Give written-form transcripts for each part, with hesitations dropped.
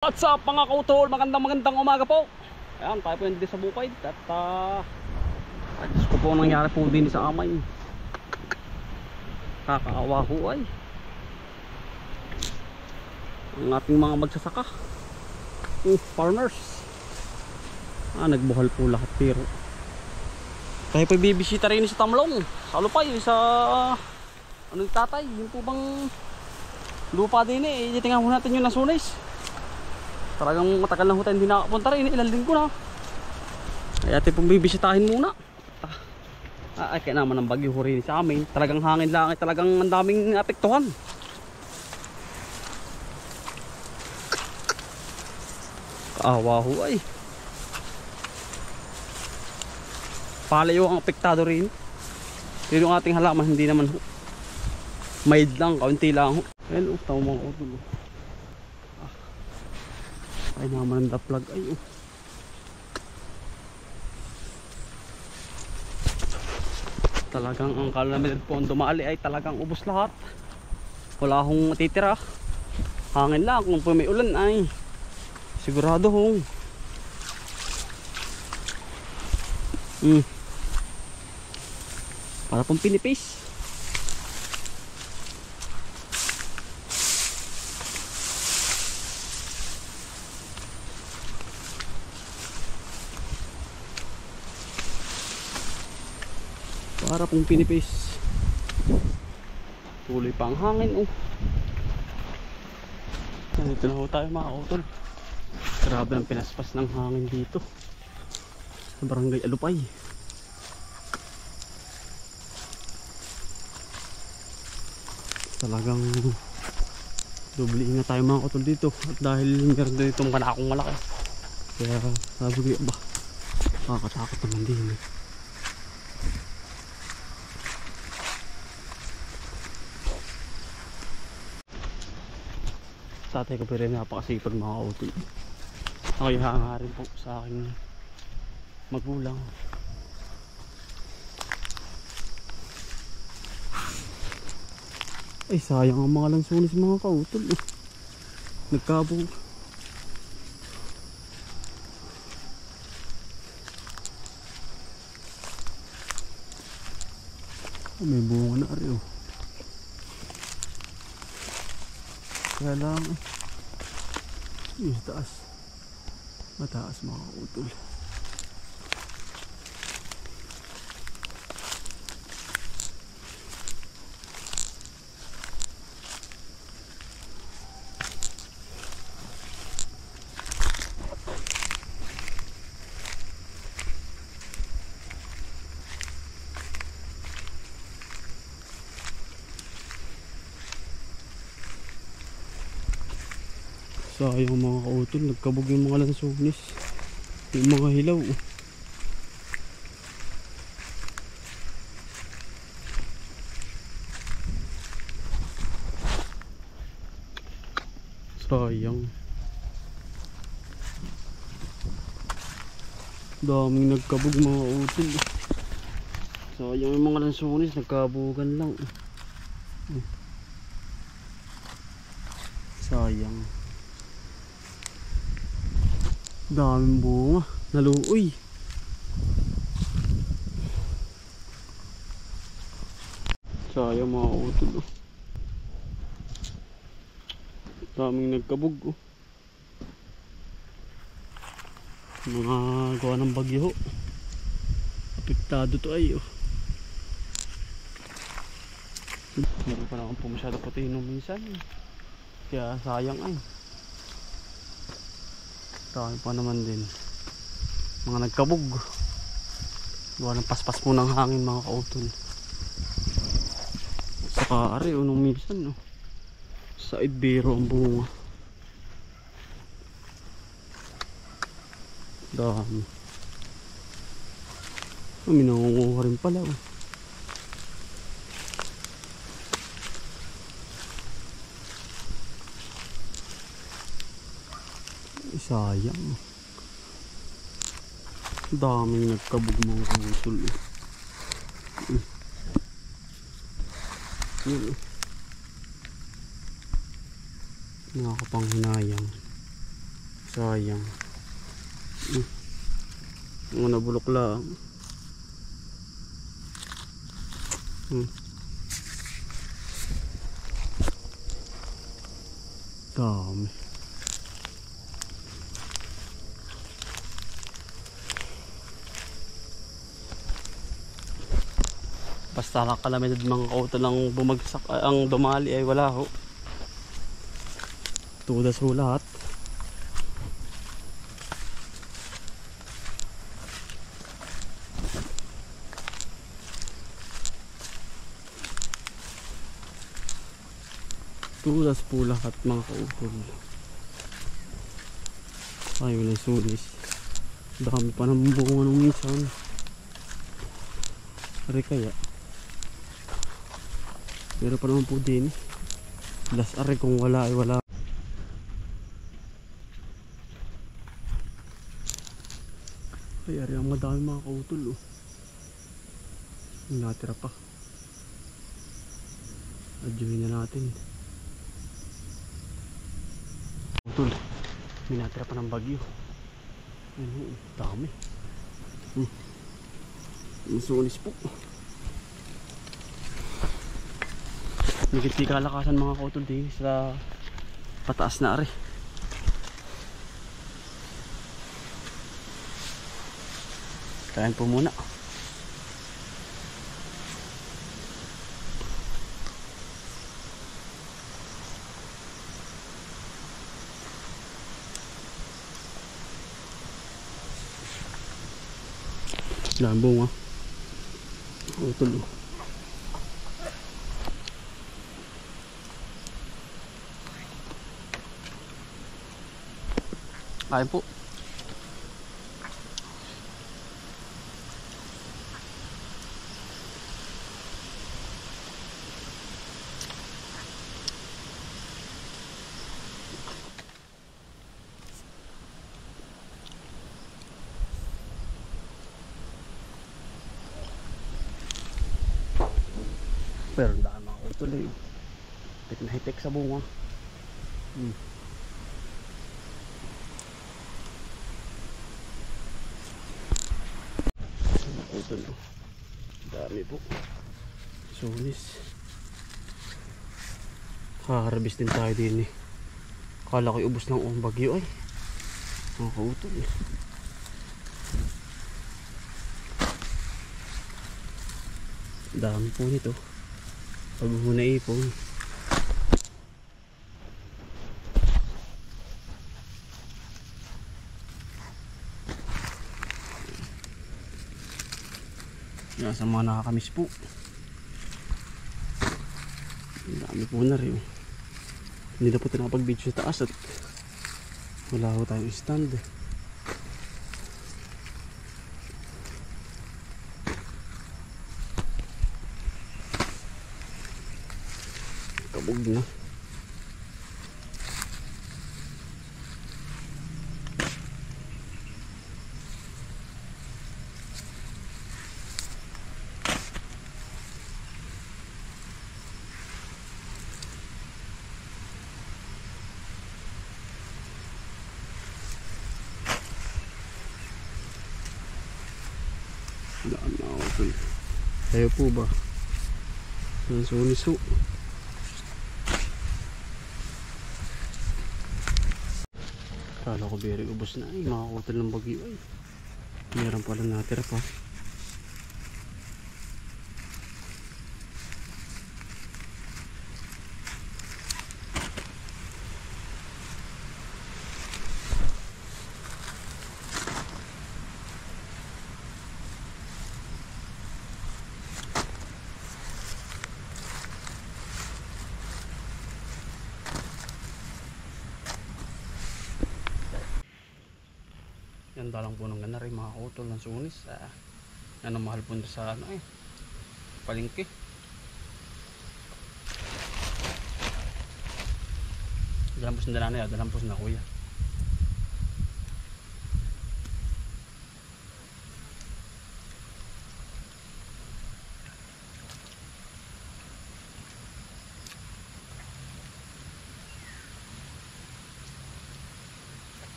What's up mga kautol, magandang umaga po. Ayan, tayo po hindi sa bukid. At Diyos ko po nangyari po din sa amay. Kakaawa ho ay ang ating mga magsasaka, farmers. Nagbuhal po lahat. Pero tayo po bibisita rin sa Tamlong, sa Alupay, sa anong tatay, yung po bang lupa din eh. Tingnan po natin yung nasunis. Talagang matagal na ho tayo hindi nakapunta rin. Ilang linggo na. Ay atin pong bibisitahin muna. Ay kaya naman ang bagyo ho rin sa amin. Talagang hangin lang. Talagang ang daming apektuhan. Kaawa ho ay. Palayo ang apektado rin. Pero yung ating halaman hindi naman ho. Maid lang. Kaunti lang ho. Ayan o. Tama mga utol. Ay naman ang daplag ay talagang ang kalamidad po ang dumali ay talagang ubos lahat. Wala hong matitira. Hangin lang. Kung po may ulan ay sigurado hong para pong pinipis. Para pong pinipis. Tuloy pa ang hangin Dito na ho tayo mga utol. Grabe ang pinaspas ng hangin dito sa barangay Alupay. Talagang dubli na tayo mga utol dito. At dahil meron din itong kanakong malaki, kaya sabi ko ba, nakakatakot naman din Sa atin ko pero napakasipag mga utol. Ako'y hangarin po sa aking magulang. Ay sayang ang mga lansunis mga kautol nagkabog. May bunga na rin kaya lang taas, mataas mga kautol. Sayang mga kautol, nagkabog yung mga lansunis, yung mga hilaw. Sayang. Daming nagkabog mga kautol. Sayang yung mga lansunis, nagkabugan lang. Sayang. Daming bunga, naluoy. Sayang mga utol daming nagkabog mga gawa ng bagyo apektado to ay meron pa naman po masyado puti nung minsan kaya sayang ay dami pa naman din mga nagkabog gawa ng paspas po ng hangin mga kautol. Saka ari nung minsan sa idbero ang bunga dami. May nangunguha rin pala sayang. Daming nagkabog mga kautol nakakapanghinayang. Sayang. Mga nabulok lang. Dami. Basta nakalamid mga auto lang bumagsak ang dumali ay wala ho. Tudas ho lahat. Tulas po lahat mga kautol. Ay wala sulis. Dami pa ng bunga nung minsan. Ari kaya. Pero pa naman po din. Las ari kung wala ay wala. Ay ari ang madami mga kautol. Natira pa. Adyuhin na natin. Kautol. May natira pa ng bagyo. Ano, dami. Masulis po. Nagiti kalakasan mga kautol din sa pataas na ari. Kain po muna. Lambong ah. Kautol. Kain po. Pero ang dami mga kautol eh. Hitik na hitik sa bunga. Kautol. Dami po. Sulis. Harvest din tayo din eh. Kala ko ubos ng uong bagyo ay. Mga kautol eh. Dami po nito. Pag muna ipon. Yan sa mga nakakamiss po. Dami po na rin. Hindi na po tayo nakapag-video sa taas at wala po tayong stand. Kabog na. Daan na ako. Tayo po ba? Ang sunis-su. Kala ko beri ubos na ay makakutol ng bagyo ay. Meron pala natira pa. Yan dalang po ng gana rin mga kautol ng sunis. Yan ang mahal po sa ano eh, palengke. Dalampos na nanay, dalampos na kuya.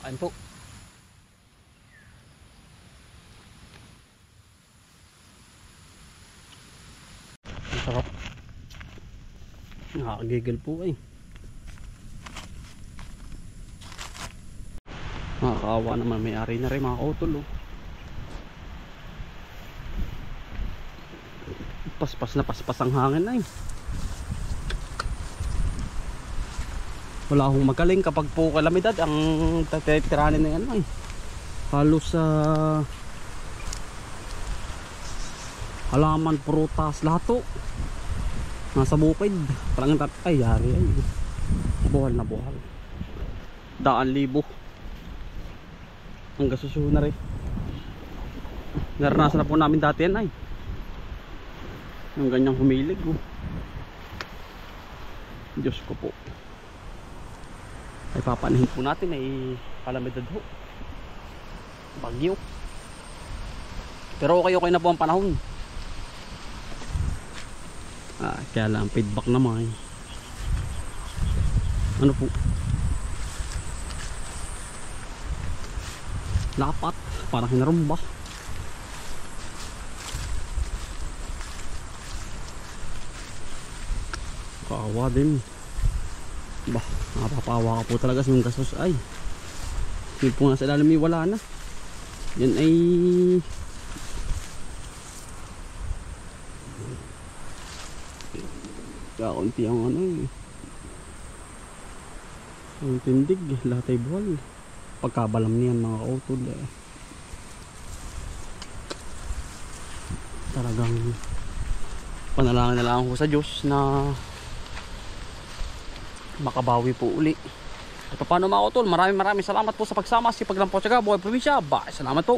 Kain po. Ang sarap. Nakakagigil po eh. Nakakaawa naman, may ari na rin mga kautol oh. Paspas na paspas ang hangin na eh. Wala akong magaling kapag po kalamidad ang tatitiranin na yan eh. Halos sa halaman, prutas, lahat nasa bukid. Parang ay yari ay. Buhal na buhal. 100,000 hanggang susunod na rin. Naranasan na po namin dati yan ay. Yung ganyang humilig oh. Diyos ko po. Ay papanahin po natin ay kalamidad ho. Bagyo. Pero okay na po ang panahon. Kaya lang feedback naman. Ano po? Lapat. Parang hinarumba. Kawawa din. Bah, napapawa ka po talaga sa yung gasos ay. Yung po nga sa ilalim ay wala na. Yan ay kaunti ang ano eh. Ang tindig, lahat ay buwal. Pagkabalam niyan mga kautol eh. Talagang panalangin na lang ako sa Diyos na makabawi po uli. At paano mga kautol, maraming salamat po sa pagsama. Sipag lang po, tsaga, buhay probinsya. Bye, salamat po.